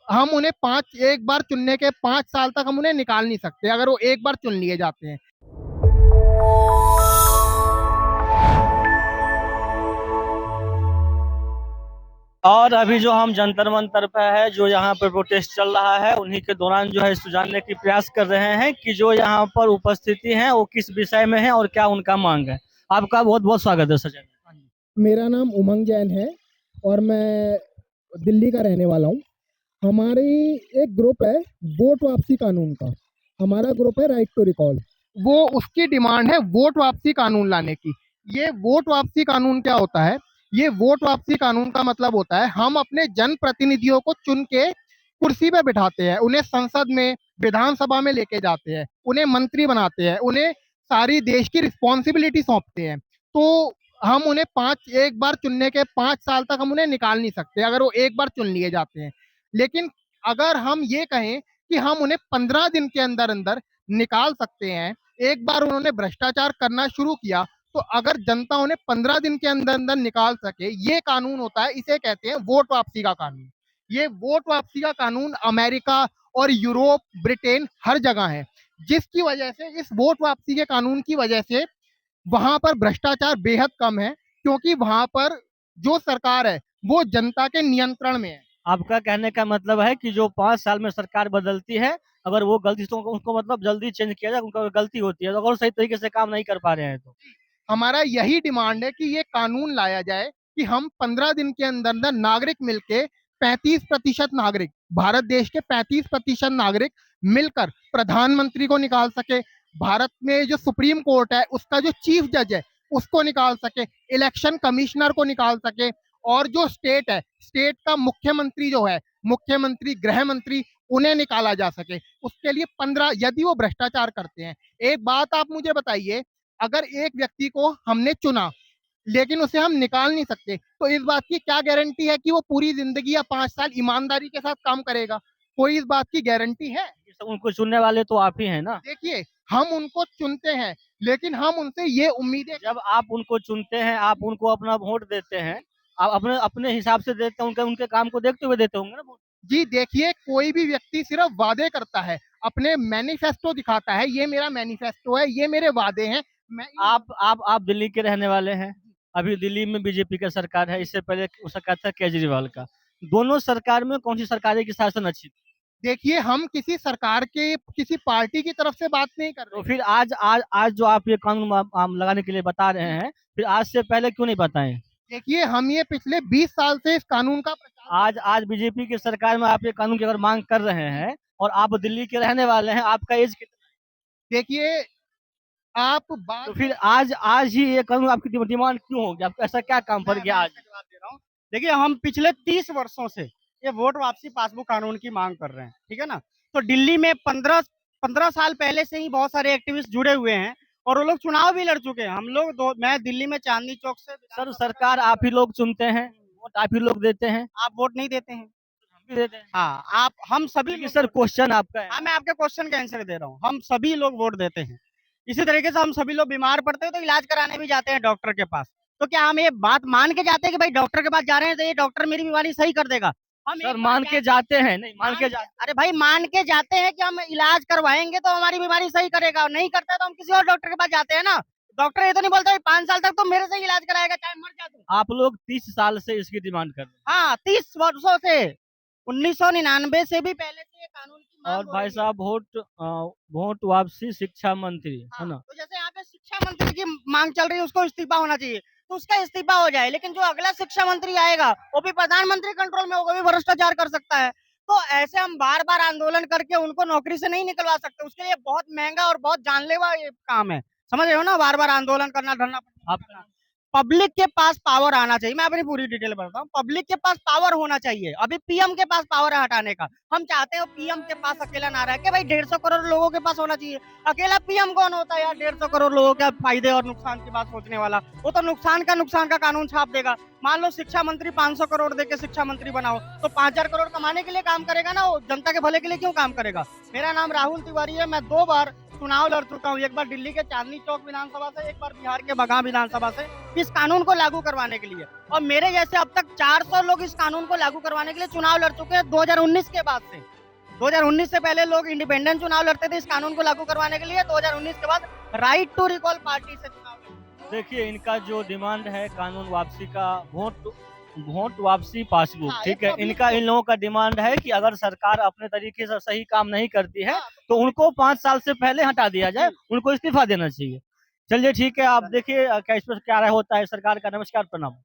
हम उन्हें पांच एक बार चुनने के 5 साल तक हम उन्हें निकाल नहीं सकते अगर वो एक बार चुन लिए जाते हैं। और अभी जो हम जंतर मंतर पे है, जो यहाँ पर प्रोटेस्ट चल रहा है, उन्हीं के दौरान जो है इसको जानने की प्रयास कर रहे हैं कि जो यहाँ पर उपस्थिति है वो किस विषय में है और क्या उनका मांग है। आपका बहुत बहुत स्वागत है सचिन। मेरा नाम उमंग जैन है और मैं दिल्ली का रहने वाला हूँ। हमारी एक ग्रुप है वोट वापसी कानून का। हमारा ग्रुप है राइट टू रिकॉल। वो उसकी डिमांड है वोट वापसी कानून लाने की। ये वोट वापसी कानून क्या होता है? ये वोट वापसी कानून का मतलब होता है हम अपने जनप्रतिनिधियों को चुन के कुर्सी पे बिठाते हैं, उन्हें संसद में विधानसभा में लेके जाते हैं, उन्हें मंत्री बनाते हैं, उन्हें सारी देश की रिस्पॉन्सिबिलिटी सौंपते हैं। तो हम उन्हें एक बार चुनने के 5 साल तक हम उन्हें निकाल नहीं सकते अगर वो एक बार चुन लिए जाते हैं। लेकिन अगर हम ये कहें कि हम उन्हें 15 दिन के अंदर अंदर निकाल सकते हैं, एक बार उन्होंने भ्रष्टाचार करना शुरू किया तो अगर जनता उन्हें 15 दिन के अंदर अंदर निकाल सके, ये कानून होता है, इसे कहते हैं वोट वापसी का कानून। ये वोट वापसी का कानून अमेरिका और यूरोप, ब्रिटेन हर जगह है, जिसकी वजह से इस वोट वापसी के कानून की वजह से वहां पर भ्रष्टाचार बेहद कम है, क्योंकि वहां पर जो सरकार है वो जनता के नियंत्रण में है। आपका कहने का मतलब है कि जो 5 साल में सरकार बदलती है, अगर वो गलती तो उसको मतलब जल्दी चेंज किया जाए, उनका गलती होती है तो अगर सही तरीके से काम नहीं कर पा रहे हैं तो। हमारा यही डिमांड है कि ये कानून लाया जाए कि हम 15 दिन के अंदर अंदर नागरिक मिलके 35% नागरिक, भारत देश के 35% नागरिक मिलकर प्रधानमंत्री को निकाल सके, भारत में जो सुप्रीम कोर्ट है उसका जो चीफ जज है उसको निकाल सके, इलेक्शन कमिश्नर को निकाल सके, और जो स्टेट है, स्टेट का मुख्यमंत्री जो है, मुख्यमंत्री, गृह मंत्री, उन्हें निकाला जा सके। उसके लिए 15, यदि वो भ्रष्टाचार करते हैं। एक बात आप मुझे बताइए, अगर एक व्यक्ति को हमने चुना लेकिन उसे हम निकाल नहीं सकते, तो इस बात की क्या गारंटी है कि वो पूरी जिंदगी या 5 साल ईमानदारी के साथ काम करेगा? कोई इस बात की गारंटी है? उनको चुनने वाले तो आप ही हैं ना। देखिए, हम उनको चुनते हैं लेकिन हम उनसे ये उम्मीदें, जब आप उनको चुनते हैं, आप उनको अपना वोट देते हैं, आप अपने अपने हिसाब से देते हैं, उनके उनके काम को देखते हुए देते होंगे ना वोट। जी देखिए, कोई भी व्यक्ति सिर्फ वादे करता है, अपने मैनिफेस्टो दिखाता है, ये मेरा मैनिफेस्टो है, ये मेरे वादे हैं। मैं आप दिल्ली के रहने वाले हैं। अभी दिल्ली में बीजेपी का सरकार है, इससे पहले वो सरकार था केजरीवाल का। दोनों सरकार में कौन सी सरकार की शासन अच्छी थी? देखिए, हम किसी सरकार के, किसी पार्टी की तरफ से बात नहीं कर तो रहे। फिर आज जो आप ये कानून आप लगाने के लिए बता रहे हैं, फिर आज से पहले क्यों नहीं बताएं? देखिए, हम ये पिछले 20 साल से इस कानून का प्रचार, आज बीजेपी की सरकार में आप ये कानून की अगर मांग कर रहे हैं और आप दिल्ली के रहने वाले हैं, आपका एज कितना? देखिए आप बात, तो फिर आज आज ही ये कानून आपकी डिमांड क्यों होगी? आपको ऐसा क्या काम पड़ गया आज? जवाब दे रहा हूँ। देखिए, हम पिछले 30 वर्षों से ये वोट वापसी पासबुक कानून की मांग कर रहे हैं, ठीक है ना। तो दिल्ली में 15 साल पहले से ही बहुत सारे एक्टिविस्ट जुड़े हुए हैं और वो लोग चुनाव भी लड़ चुके हैं। हम लोग मैं दिल्ली में चांदनी चौक से, सर, सरकार आप ही लोग चुनते हैं, वोट आप ही लोग देते हैं। आप वोट नहीं देते हैं। हम भी देते हैं। हाँ, आप, हम सभी लेकिन लोग सर, वोट क्वेश्चन आपका है। हाँ, मैं आपके क्वेश्चन का आंसर दे रहा हूँ। हम सभी लोग वोट देते हैं। इसी तरीके से हम सभी लोग बीमार पड़ते हैं तो इलाज कराने भी जाते हैं डॉक्टर के पास। तो क्या हम ये बात मान के जाते हैं कि भाई डॉक्टर के पास जा रहे हैं तो ये डॉक्टर मेरी बीमारी सही कर देगा? हम सर, एक बार मान के जाते हैं, नहीं मान के जाते। अरे भाई, मान के जाते हैं कि हम इलाज करवाएंगे तो हमारी बीमारी सही करेगा, और नहीं करता है तो हम किसी और डॉक्टर के पास जाते हैं ना। डॉक्टर ये तो नहीं बोलता 5 साल तक तो मेरे से इलाज कराएगा चाहे मर जा तू। आप लोग 30 साल से इसकी डिमांड कर रहे हैं। हाँ, 30 वर्षों से, 1999 से भी पहले से ये कानून की मांग और हो भाई रही है। साहब, वोट वापसी शिक्षा मंत्री है हाँ, ना। तो जैसे यहाँ पे शिक्षा मंत्री की मांग चल रही है, उसको इस्तीफा होना चाहिए, तो उसका इस्तीफा हो जाए। लेकिन जो अगला शिक्षा मंत्री आएगा वो भी प्रधानमंत्री कंट्रोल में होगा, वो भी भ्रष्टाचार कर सकता है। तो ऐसे हम बार बार आंदोलन करके उनको नौकरी से नहीं निकलवा सकते। उसके लिए बहुत महंगा और बहुत जानलेवा ये काम है। समझ रहे हो ना, बार बार आंदोलन करना, धरना आपका पब्लिक के पास पावर आना चाहिए। मैं अपनी पूरी डिटेल बताता हूँ। पब्लिक के पास पावर होना चाहिए। अभी पीएम के पास पावर है हटाने का। हम चाहते हैं पीएम के पास अकेला ना रह के भाई 150 करोड़ लोगों के पास होना चाहिए। अकेला पीएम कौन होता है यार 150 करोड़ लोगों के फायदे और नुकसान की बात सोचने वाला? वो तो नुकसान का कानून छाप देगा। मान लो शिक्षा मंत्री 500 करोड़ देके शिक्षा मंत्री बनाओ तो 5000 करोड़ कमाने के लिए काम करेगा ना, वो जनता के भले के लिए क्यों काम करेगा? मेरा नाम राहुल तिवारी है। मैं 2 बार चुनाव लड़ चुका हूँ, एक बार दिल्ली के चांदनी चौक विधानसभा से, एक बार बिहार के बगहा विधानसभा से, इस कानून को लागू करवाने के लिए। और मेरे जैसे अब तक 400 लोग इस कानून को लागू करवाने के लिए चुनाव लड़ चुके हैं 2019 के बाद से। 2019 से पहले लोग इंडिपेंडेंट चुनाव लड़ते थे इस कानून को लागू करवाने के लिए, 2019 के बाद राइट टू रिकॉल पार्टी से चुनाव लड़ते। देखिए इनका जो डिमांड है कानून वापसी का, वोट वापसी पासबुक, हाँ, ठीक ये है, public इनका इन लोगों का डिमांड है कि अगर सरकार अपने तरीके से सही काम नहीं करती है हाँ, तो उनको 5 साल से पहले हटा दिया जाए, उनको इस्तीफा देना चाहिए। चलिए ठीक है, आप देखिए क्या इस पर क्या राय होता है सरकार का। नमस्कार, प्रणाम।